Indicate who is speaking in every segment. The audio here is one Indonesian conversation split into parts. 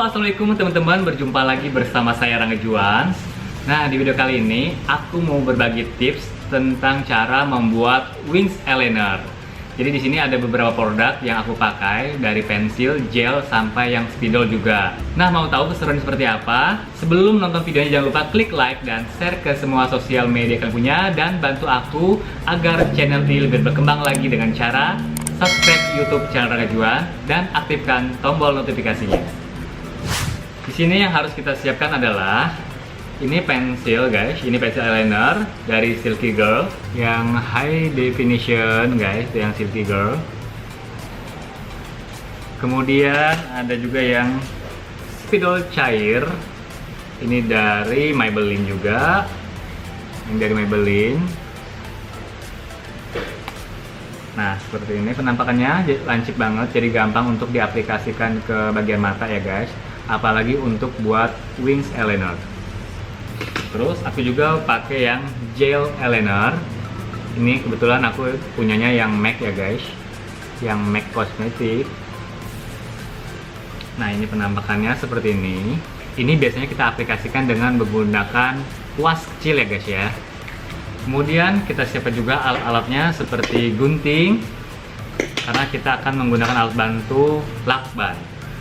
Speaker 1: Assalamualaikum teman-teman, berjumpa lagi bersama saya Rangga Juan. Nah, di video kali ini aku mau berbagi tips tentang cara membuat wings eyeliner. Jadi di sini ada beberapa produk yang aku pakai, dari pensil, gel, sampai yang spidol juga. Nah, mau tahu keseruan seperti apa? Sebelum nonton videonya jangan lupa klik like dan share ke semua sosial media kalian punya, dan bantu aku agar channel ini lebih berkembang lagi dengan cara subscribe YouTube channel Rangga Juan dan aktifkan tombol notifikasinya. Di sini yang harus kita siapkan adalah ini pensil, guys. Ini pensil eyeliner dari Silky Girl yang high definition, guys, yang Silky Girl. Kemudian ada juga yang spidol cair. Ini dari Maybelline juga. Ini dari Maybelline. Nah, seperti ini penampakannya lancip banget, jadi gampang untuk diaplikasikan ke bagian mata ya, guys. Apalagi untuk buat wings eyeliner. Terus aku juga pakai yang gel eyeliner. Ini kebetulan aku punyanya yang MAC ya, guys. Yang MAC Cosmetic. Nah, ini penampakannya seperti ini. Ini biasanya kita aplikasikan dengan menggunakan kuas kecil ya, guys ya. Kemudian kita siapkan juga alat-alatnya seperti gunting, karena kita akan menggunakan alat bantu lakban.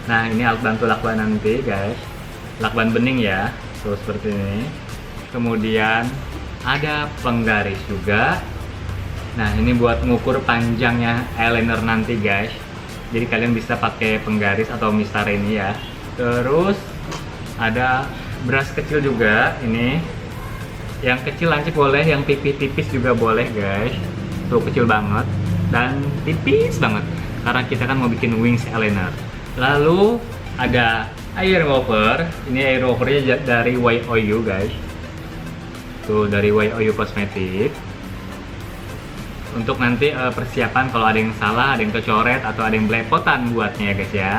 Speaker 1: Nah, ini alat bantu lakban nanti, guys. Lakban bening ya, tuh seperti ini. Kemudian ada penggaris juga. Nah, ini buat mengukur panjangnya eyeliner nanti, guys. Jadi kalian bisa pakai penggaris atau mistar ini ya. Terus ada brush kecil juga ini. Yang kecil lancip boleh, yang tipis-tipis juga boleh, guys. Tuh kecil banget dan tipis banget, karena kita kan mau bikin wings eyeliner. Lalu ada air remover. Ini air removernya dari YOU, guys. Tuh dari YOU Cosmetic. Untuk nanti persiapan kalau ada yang salah, ada yang kecoret atau ada yang belepotan buatnya ya, guys ya.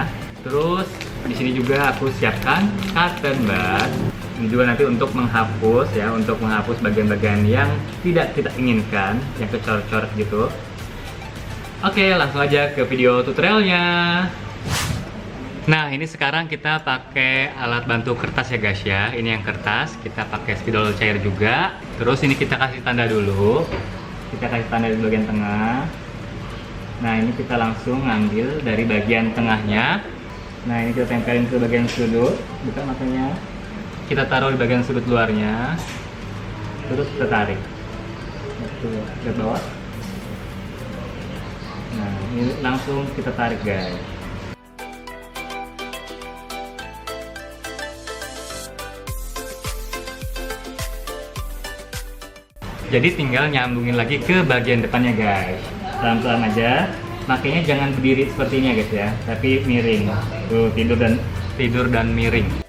Speaker 1: Terus di sini juga aku siapkan cotton bud. Ini juga nanti untuk menghapus ya, untuk menghapus bagian-bagian yang tidak kita inginkan, yang kecoret-coret gitu. Oke, langsung aja ke video tutorialnya. Nah, ini sekarang kita pakai alat bantu kertas ya, guys ya. Ini yang kertas, kita pakai spidol cair juga. Terus ini kita kasih tanda dulu. Kita kasih tanda di bagian tengah. Nah, ini kita langsung ngambil dari bagian tengahnya. Nah, ini kita tempelin ke bagian sudut, buka matanya. Kita taruh di bagian sudut luarnya, terus kita tarik. Ke bawah. Nah, ini langsung kita tarik, guys. Jadi tinggal nyambungin lagi ke bagian depannya, guys. Pelan-pelan aja. Makanya jangan berdiri seperti ini ya, guys ya, tapi miring. Tuh, tidur dan miring.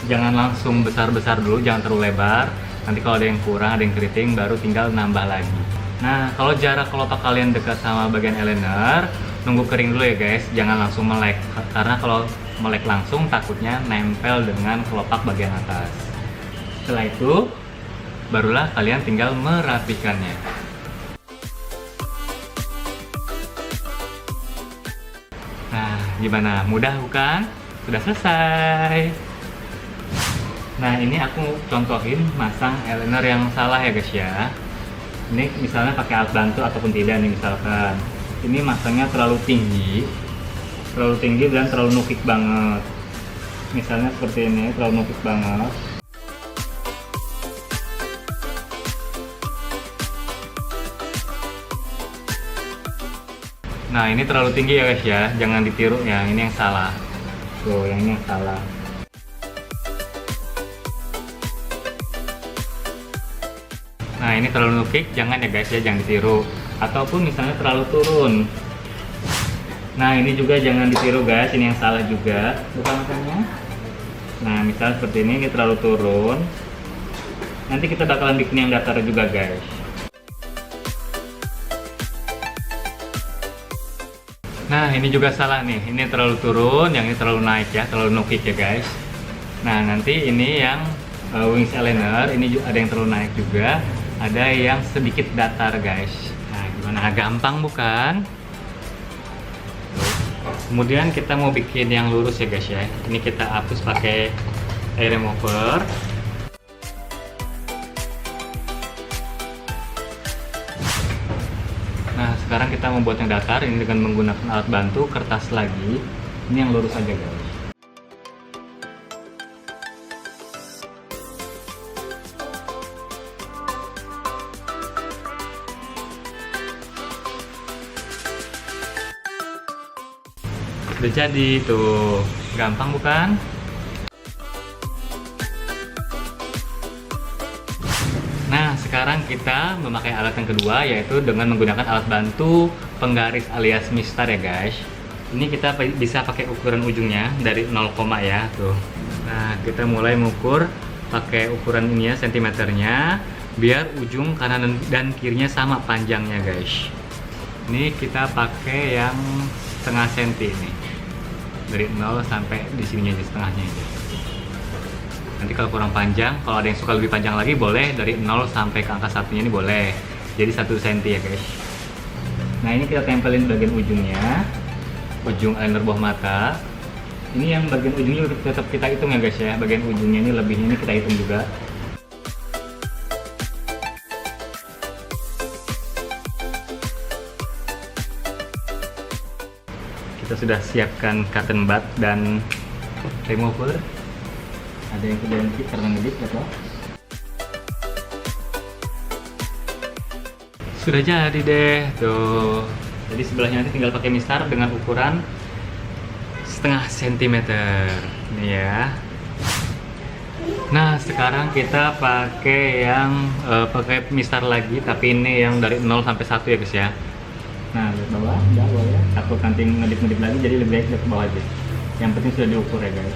Speaker 1: Jangan langsung besar-besar dulu, jangan terlalu lebar. Nanti kalau ada yang kurang, ada yang keriting, baru tinggal nambah lagi. Nah, kalau jarak kelopak kalian dekat sama bagian eyeliner, nunggu kering dulu ya, guys. Jangan langsung melek, karena kalau melek langsung takutnya nempel dengan kelopak bagian atas. Setelah itu, barulah kalian tinggal merapikannya. Nah, gimana? Mudah bukan? Sudah selesai. Nah, ini aku contohin masang eyeliner yang salah ya, guys ya. Ini misalnya pakai alat bantu ataupun tidak nih, misalkan ini masangnya terlalu tinggi dan terlalu nukik banget. Misalnya seperti ini, terlalu nukik banget. Nah, ini terlalu tinggi ya, guys ya. Jangan ditiru ya, ini yang salah. Tuh, yang ini yang salah. Nah, ini terlalu nukik, jangan ya, guys ya, jangan ditiru. Ataupun misalnya terlalu turun. Nah, ini juga jangan ditiru, guys. Ini yang salah juga. Bukan makanya. Nah, misalnya seperti ini terlalu turun. Nanti kita bakalan bikin yang datar juga, guys. Nah, ini juga salah nih. Ini terlalu turun, yang ini terlalu naik ya, terlalu nukik ya, guys. Nah, nanti ini yang wings eyeliner, ini ada yang terlalu naik juga. Ada yang sedikit datar, guys. Nah, gimana? Gampang bukan? Kemudian kita mau bikin yang lurus ya guys ya. Ini kita hapus pakai air remover. Nah, sekarang kita membuat yang datar ini dengan menggunakan alat bantu kertas lagi. Ini yang lurus aja guys. Udah jadi tuh, gampang bukan? Nah, sekarang kita memakai alat yang kedua, yaitu dengan menggunakan alat bantu penggaris alias mistar ya guys. Ini kita bisa pakai ukuran ujungnya dari 0, ya tuh. Nah, kita mulai mengukur pakai ukuran ini ya, sentimeternya, biar ujung kanan dan kirinya sama panjangnya guys. Ini kita pakai yang setengah senti nih, dari 0 sampai di sininya aja, setengahnya aja. Nanti kalau kurang panjang, kalau ada yang suka lebih panjang lagi, boleh dari 0 sampai ke angka 1-nya ini boleh. Jadi 1 cm ya guys. Nah, ini kita tempelin bagian ujungnya, ujung eyeliner bawah mata. Ini yang bagian ujungnya tetap kita hitung ya guys ya. Bagian ujungnya ini lebihnya ini kita hitung juga. Kita sudah siapkan cotton bud dan remover. Ada yang kebanyakan karena ngedip atau? Sudah jadi deh tuh. Jadi sebelahnya nanti tinggal pakai mistar dengan ukuran setengah sentimeter nih ya. Nah, sekarang kita pakai yang pakai mistar lagi, tapi ini yang dari 0 sampai 1 ya guys ya. Nah, lihat bawah, udah bawah ya. Takut nanti ngedip-ngedip lagi, jadi lebih baik ke bawah aja. Yang penting sudah diukur ya guys.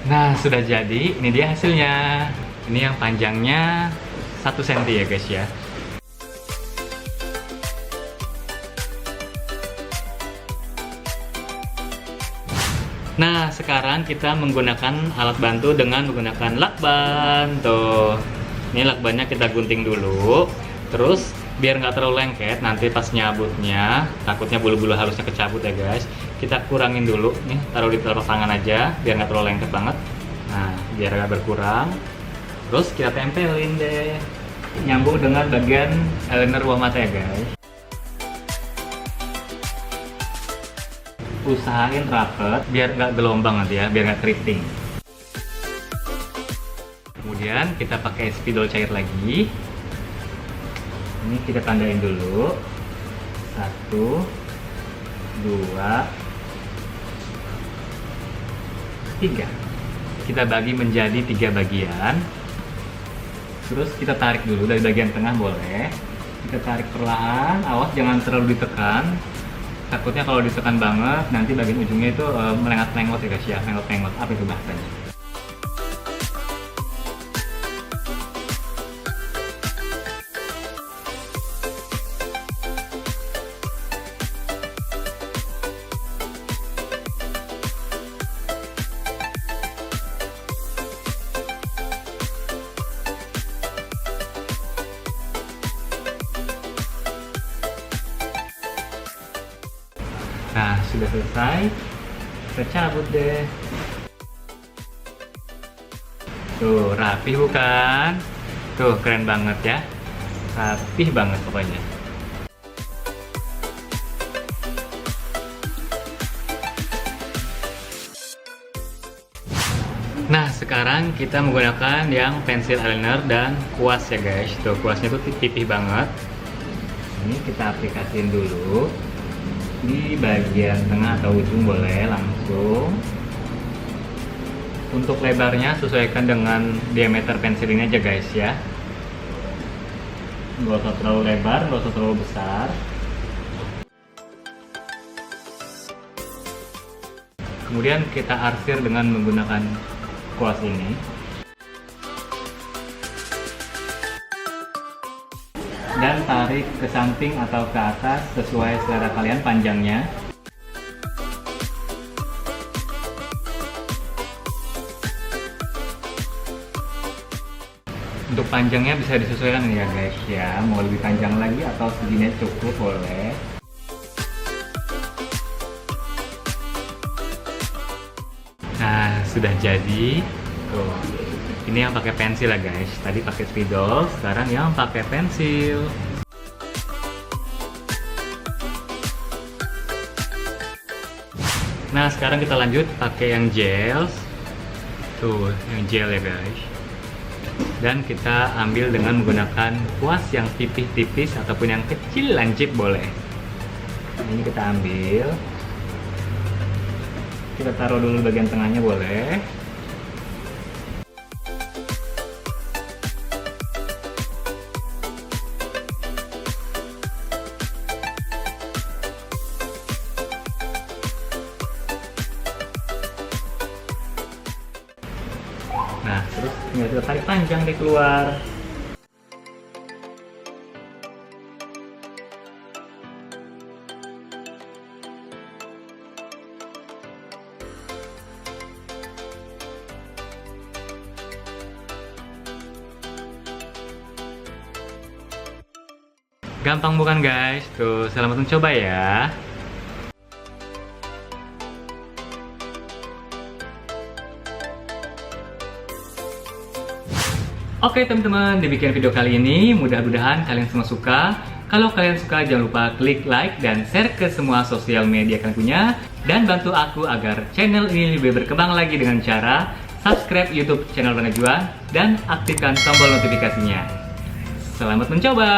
Speaker 1: Nah, sudah jadi. Ini dia hasilnya. Ini yang panjangnya 1 cm ya guys ya. Nah, sekarang kita menggunakan alat bantu dengan menggunakan lakban. Tuh, ini lakbannya kita gunting dulu. Terus, biar nggak terlalu lengket, nanti pas nyabutnya, takutnya bulu-bulu halusnya kecabut ya guys. Kita kurangin dulu, nih, taruh di telapak tangan aja, biar nggak terlalu lengket banget. Nah, biar agak berkurang. Terus kita tempelin deh. Nyambung dengan bagian eyeliner bawah mata ya guys. Usahain rapet biar nggak gelombang nanti ya, biar nggak keriting. Kemudian kita pakai spidol cair lagi. Ini kita tandain dulu. 1, 2, 3. Kita bagi menjadi 3 bagian. Terus kita tarik dulu dari bagian tengah boleh. Kita tarik perlahan, awas jangan terlalu ditekan. Takutnya kalau ditekan banget, nanti bagian ujungnya itu melengat-lengot ya guys ya, melengot-lengot. Apa itu bahasanya? Nah, sudah selesai. Kita cabut deh. Tuh, rapi bukan? Tuh, keren banget ya. Rapih banget pokoknya. Nah, sekarang kita menggunakan yang pensil eyeliner dan kuas ya guys. Tuh, kuasnya tuh tipih banget. Ini kita aplikasiin dulu. Di bagian tengah atau ujung boleh langsung. Untuk lebarnya sesuaikan dengan diameter pensil ini aja guys ya. Nggak usah terlalu lebar, nggak usah terlalu besar. Kemudian kita arsir dengan menggunakan kuas ini. Dan tarik ke samping atau ke atas sesuai selera kalian panjangnya. Untuk panjangnya bisa disesuaikan ya guys ya, mau lebih panjang lagi atau segini cukup boleh. Nah, sudah jadi. Tuh. Ini yang pakai pensil ya guys. Tadi pakai spidol, sekarang yang pakai pensil. Nah, sekarang kita lanjut pakai yang gel. Tuh, yang gel ya guys. Dan kita ambil dengan menggunakan kuas yang tipis-tipis ataupun yang kecil lancip boleh. Ini kita ambil. Kita taruh dulu bagian tengahnya boleh. Nah, terus tinggal kita tarik panjang deh keluar. Gampang bukan guys? Tuh, selamat mencoba ya. Oke teman-teman, demikian video kali ini. Mudah-mudahan kalian semua suka. Kalau kalian suka, jangan lupa klik like dan share ke semua sosial media kalian punya. Dan bantu aku agar channel ini lebih berkembang lagi dengan cara subscribe YouTube channel Rangga Juan dan aktifkan tombol notifikasinya. Selamat mencoba!